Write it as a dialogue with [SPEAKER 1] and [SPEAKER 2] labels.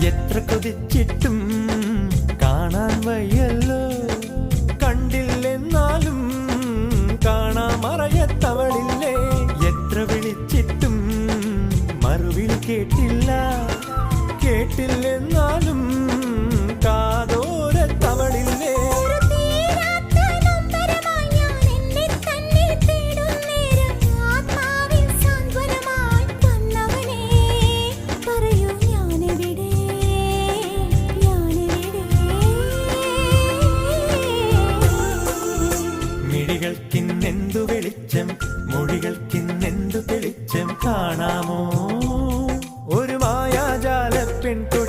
[SPEAKER 1] എത്ര കൊതിച്ചിട്ടും കാണാൻ വയ്യല്ലോ, കണ്ടില്ലെന്നാലും കാണാമറയത്തവളില്ലേ. എത്ര വിളിച്ചിട്ടും മറുവിളി കേട്ടില്ല, കേട്ടില്ലെന്നാലും കാതോരത്തവളില്ലേ. മിഴികൾക്കിന്നെന്തു വെളിച്ചം, മൊഴികൾക്കിന്നെന്തു തെളിച്ചം കാണാമോ ഒരു മായാജാല പെൺകൊടി.